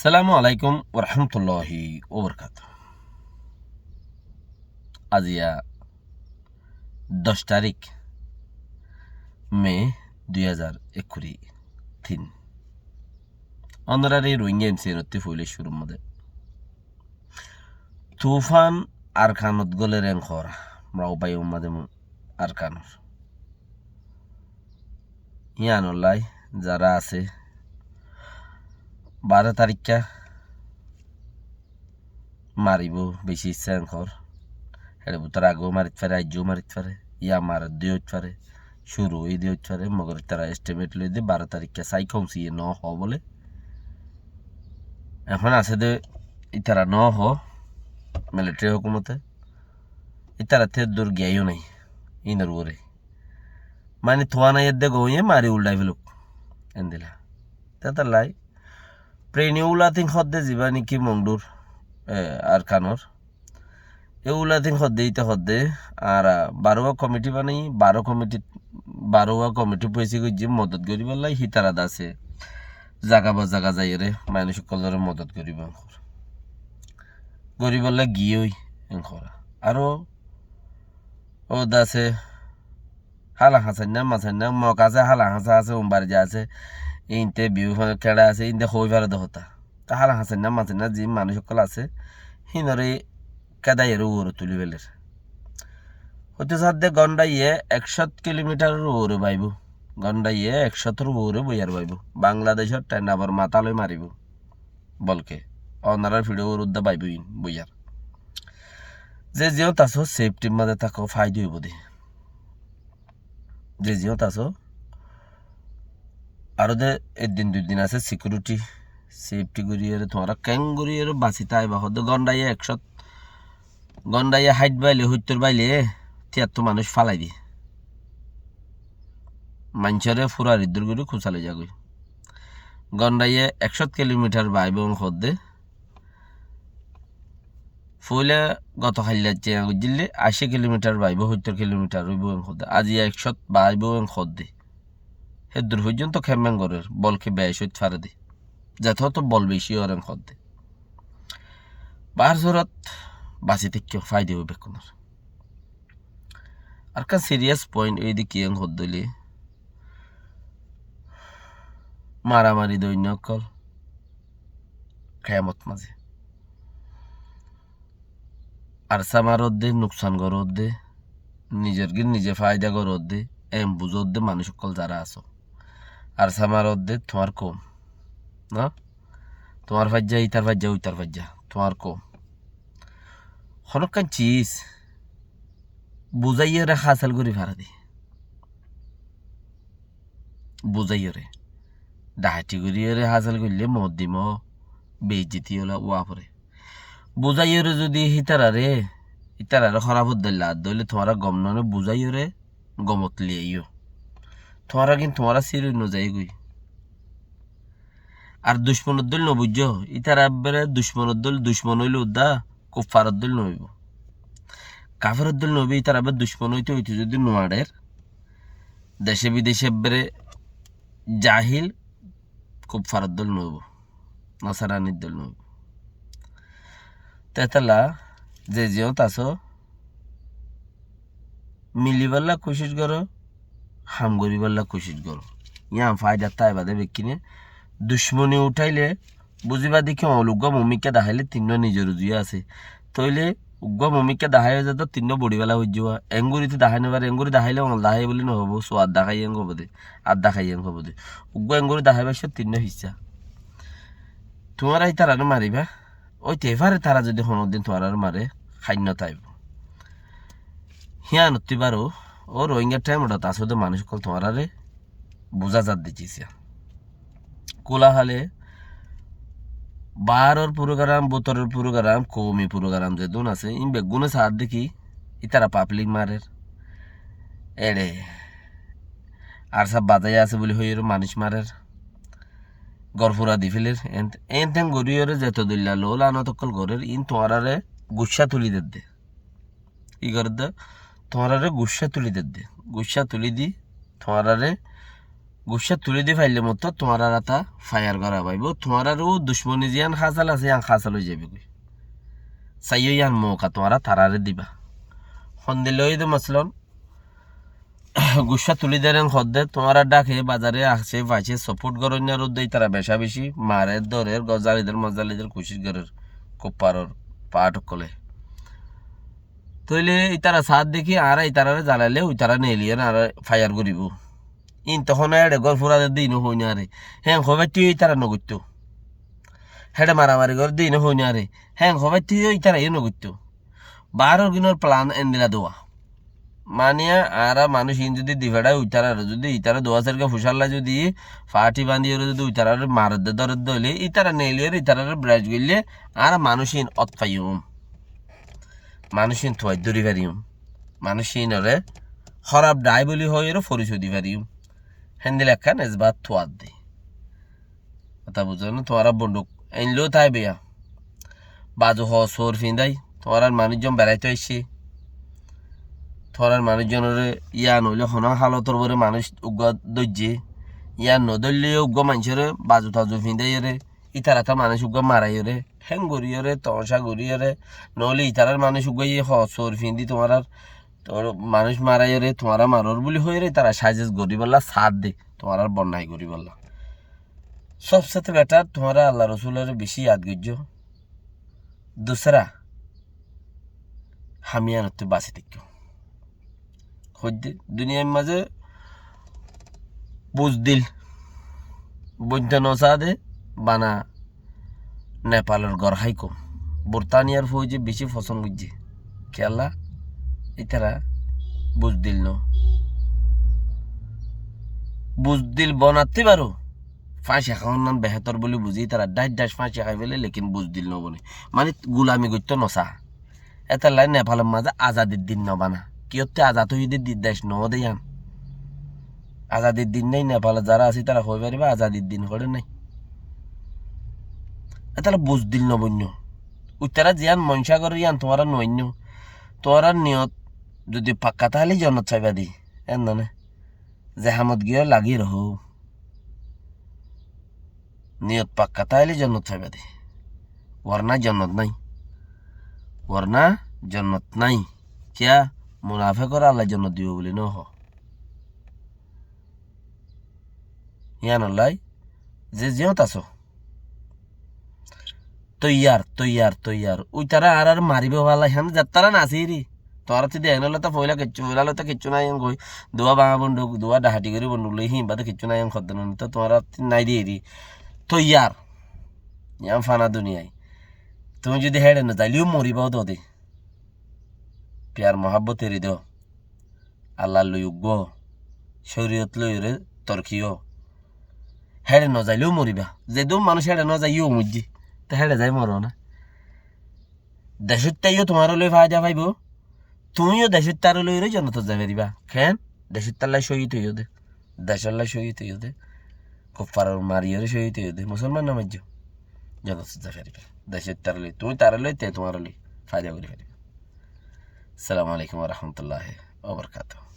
সালামু আলাইকুম ওরহমতুল্লাহি ওবরকাত। আজিয়া 10 তারিখ মে 2023 অনরারি রোহিঙ্গা এমসিএনতি ফুলে শুরুর মধ্যে তুফান আরকানত গলে রেং খরা মরাও বাই উম্মাদে আরকানর ইয়ানলাই যারা আছে 12 তারিখা মারিব বেশি ইচ্ছা খর হেড়ে বুতার আগেও মারিত পারে আজ্যও মারিত পারে ইয়া মার দিয়ে পারে শুরু হয়ে দিয়ে পারে মগর তারা এস্টিমেট লই দিয়ে 12 তারিখে সাই কমছি ন হ বলে এখন আছে দে ইতারা ন হ মিলিটারি হুকুমতে ইতারা তে দূর গিয়েও নাই ইনার ওরে মানে থোয়া নাই এদে গইয়ে মারি উল্টাই ফেলুক এন্দিলা তাতা লাই প্রেনিউলা তিন হদ্দে যাবা নাকি মংডুর আর কানর এগুলা দিন হদ্দে আর 12 কমিটি বানাই 12 কমিটি পয়সা গিয়ে মদত করিব লাই হিতারাদ আছে জাগা বা জাগা যাই রে মানুষ সকলের মদত করিব গরিব গিয়েই এংখরা আরো ও দাসে হালা হাসান না মাসান না মক আছে হালা হাসা আছে উম্বার যা আছে ইনতে বিউ খেলা আছে ইনতে হই পারে দহতা তা হালা হাসান না মাসান না যে মানুষ সকল আছে হিনরে কাদাইয়ের ওর তুলি বেলের হতে সাধ্যে গন্ডাইয়ে 100 কিলোমিটার ওরে বাইব গন্ডাইয়ে 100 ওরে বইয়ার বাইব বাংলাদেশের টাইন আবার মাতালই মারিব বলকে অনারার ভিডিও ওর উদ্দা বাইব বইয়ার যে যেও তাছো সেফটির মধ্যে থাকো ফাইদ হইব দে যে যেও তাছো আরো দে একদিন 2 দিন আছে সিকিউরিটি সেফটি করিয়ে তোমরা ক্যাং করিয়ে বাঁচিতে আইবা হতে গন্ডাইয়ে হাইট বাইলে হইতর বাইলে তিয়াত্তর মানুষ ফালাই দি মানুষরে ফুরার ইদ্দুর করে খুঁচালে যাগই গন্ডাইয়ে 100 কিলোমিটার বাইব হদ্দে ফুলে গত খাইলে দিল্লি 80 কিলোমিটার বাইব 70 কিলোমিটার হইব হদ্দে আজি 100 বাইব হদ্দে হে দূর পর্যন্ত খেমেন গরের বলকে ব্যয় সইত ফারে দি যত তো বল বেশি ওরেন হদ্দে বার জোরত বাঁচি থেকে ফাইদে হইবে কোনার আর কা সিরিয়াস পয়েন্ট এই দিকে হদ্দলি মারামারি দৈন্য কল খেয়ামত মাঝে আর সামারত দে নুকসান করত দে নিজের গির নিজে ফায়দা করত দে এম বুঝত দে মানুষ সকল যারা আছো আর সামারত দে তোমার কম না তোমার ফাজ্জা ইতার ফাজ্জা ওইতার ফাজ্জা তোমার কম হনকান চিজ বুঝাইয়ে রে হাসাল করি ফারা দি বুঝাইয়ে রে ডাহাটি করিয়ে রে হাসাল করলে মদ দিম বেইজ্জতি হলা ওয়াপরে বুঝাইয়ে রে যদি ইতারারে খারাপ দিল্লা দইলে তোমারা গম ননে বুঝাইয়ে রে গমত লিয়াইও তোমারা কিন্তু তোমারা সির যাই গই আর দুশ্মনের দল নবুঝ ইতারা বেড়ে দুশ্মনের দল দুশ্মন হইলে উদ্দা কুফারত দল নইব কাফের দল নবী তার আবার দুশ্মন হইতে যদি নোয়ারের দেশে বিদেশে বেড়ে জাহিল কুফারত দল নইব নাসারানির দল নইব তেতলা যে যেও তাছো মিলিবাল্লা কোশিশ করো হাম গরিবাল্লা কোশিশ করো ইয়া ফায়দা তাই বাদে বেকিনে দুশ্মনী উঠাইলে বুঝিবা দেখি অলুগ্য মমিকে দেখাইলে তিন নিজের জুয়ে আছে তইলে উগ্র মমিকে দেখাই হয়ে যেত তিন বড়িবেলা হয়ে যাওয়া এঙ্গুরিতে দেখাই নেবার এঙ্গুরি দেখাইলে দেখাই বলি নহব সো আধা খাই এং হব দে আধা খাই এং হব দে উগ্র এঙ্গুরি দেখাইবা সে তিন হিসা তোমার এই তারা মারিবা ওই তেভারে তারা যদি কোনোদিন তোমার মারে খান্য তাইব হিয়া নতি বারো ও রোহিঙ্গার টাইম ওটা আসলে মানুষ সকল তোমারে বোঝা যাত দিচ্ছিস কোলাহালে 12 প্রোগ্রাম 12 প্রোগ্রাম কৌমি প্রোগ্রাম যে দুন আছে ইন বেগুনে সাথ দেখি ইতারা পাবলিক মারের এড়ে আর সব বাজাই আছে বলে হইর মানুষ মারের গরফুরা দি ফেলের এন গরিয়রে যেত দিল্লা লোলা নতকল গরের ইন তোমারে গুচ্ছা তুলি দে ই করে দে তোমারে গুচ্ছা তুলি দে গুচ্ছা তুলি দি তোমারে গুসা তুলে দি ফাইলে মতো তোমার আর তা ফায়ার করা পাইব তোমার আরও দুশ্মনী জিয়ান খাসাল আছে ইয়ান খাসাল হয়ে যাবে চাইও ইয়ান মৌকা তোমারা তারারে দিবা সন্দিলই তো মাসলন গুসা তুলি দেন হদ্দে তোমার ডাকে বাজারে আসে পাইছে সাপোর্ট করেন আর দেই তারা বেশা বেশি মারের দরের গজালিদের মজালিদের কুশিস গরের কোপারর পাট কলে তইলে ইতারা সাত দেখি আর ইতারারে জ্বালাইলে ওই তারা নেলিয়ে আর ফায়ার করিব ইন তখন এড়ে গর ফুরাদের দিন হই না রে হ্যাঁ হবে তুই তারা নগত্য হেডে মারামারি করে দিন হই না রে হ্যাঁ হবে তুই তারা ইয়ে নগত্য 12 দিনের প্ল্যান এন্দিলা দেওয়া মানিয়া আর মানুষ ইন যদি দিভাড়ায় উইতারা যদি ইতারা দোয়া সেরকে ফুসাল্লা যদি ফাটি বান্ধিয়ে যদি উইতারার মারদ দরদ দইলে ইতারা নেলিয়ে ইতারার ব্রাশ গইলে আর মানুষ ইন অতফাইম মানুষ ইন থুয়াই দরি পারিম মানুষ ইনরে খরাব ডাই বলি হয় এর পরিচয় দি পারিম হেন্দিল একটা নেজবাত থুয়াদ দে কথা বুঝো না তোমার বন্দুক এনলেও তাই বেয়া বাজু হ সোর ফিন্দাই তোমার মানুষজন বেড়াইতে আসছে থরার মানুষজনের ইয়া নইলে হন হালতর বরে মানুষ উগ্র দৈর্যে ইয়া নদললে উগ্র মানুষের বাজু তাজু ফিন্দাইরে ইতারাতা মানুষ উগ্র মারাইরে হ্যাং গড়িয়রে তমসা গড়িয়রে নহলে ইতারার মানুষ উগ্র ইয়ে হর ফিন্দি তোমার তোর মানুষ মারাইরে তোমার মারর বলি হয়ে তারা সাজেস গড়ি বললা সাথ দে তোমার বন্যায় গড়ি বললা সবসাথে বেটার তোমার আল্লাহ রসুলের বেশি ইয়াদগর্য দুসরা হামিয়ানত বাঁচে দেখো দুনিয়ার মাঝে বুঝদিল বৈদ্য নসাদে বানা নেপালের গড় হাইকো বর্তানিয়ার ফৌজে বেশি ফসন বুঝছে খেলা ইতারা বুঝদিল ন বুঝদিল বনাতে পারো ফাঁসি খাওয়ার নাম বেহতর বলে বুঝি তারা ডাইস ফাঁসি খাই ফেলে লেকিন বুঝদিল ন বলে মানে গুলামি করতো নসা এত লাই নেপালের মাঝে আজাদির দিন নবানা কিয়তে আজাদ হইতে দেশ ন দেয়ান আজাদির দিন নেই নেপালে যারা আছে তারা হয়ে পারিবা আজাদির দিন করে নাই তাহলে বুঝদিল নবন্য উত্তরা জিয়ান মনসাগর ইয়ান তোমার নৈন্য তোমার নিয়ত যদি পাক্কা তাহলে জনত চাইবা দি এন না জেহামত গিয়ে লাগি রহ নিয়ত পাক্কা তাহলে জনত চাইবা দি ওরনা জন্নত নাই ওরনা জন্নত নাই কিয়া মুনাফে করে আল্লাহ জন্নত দিব বলি ন ইয়ানলাই যে জিয়ত আছো তৈয়ার ওই তারা আর মারিবে ভালো হ্যাঁ যাত্রা নাচিরি তোরা তুই দেখ নলে তো পয়লা তো কিচ্ছু নাই গই দোয়া বাঙা বন্দুক দোয়া ডাহাটি করে বন্দুক লই হিম বাদে কিচ্ছু নাই খদ্দ তো তোরা নাই দিয়ে তৈয়ার ইয়াম ফানা দুনিয়ায় তুমি যদি হেডে না যাইলেও মরিবাও তো দে প্যার মহাব্বত এরি দো আল্লাহ লই উগ্গ শরীয়ত লই রে তরকিও হেডে ন যাইলেও মরিবা যে দম মানুষ হেডে ন যাইও মুজি তা হেডে যাই মরো না দেশের তাইও তোমার লই ফায়দা পাইব তুমিও দেশের তার লই রে জনত যাবে দিবা খেন দেশের তার লাই শহীদ হইও দে দেশের লাই শহীদ হইও দে কুফার মারিও রে শহীদ হইও দে মুসলমান নামাজ জনত যাবে দিবা দেশের তার লই তুমি তার লই তে তোমার লই ফায়দা করে ফেলিবা আসসালামু আলাইকুম ওয়া রাহমাতুল্লাহি ওয়া বারাকাতুহু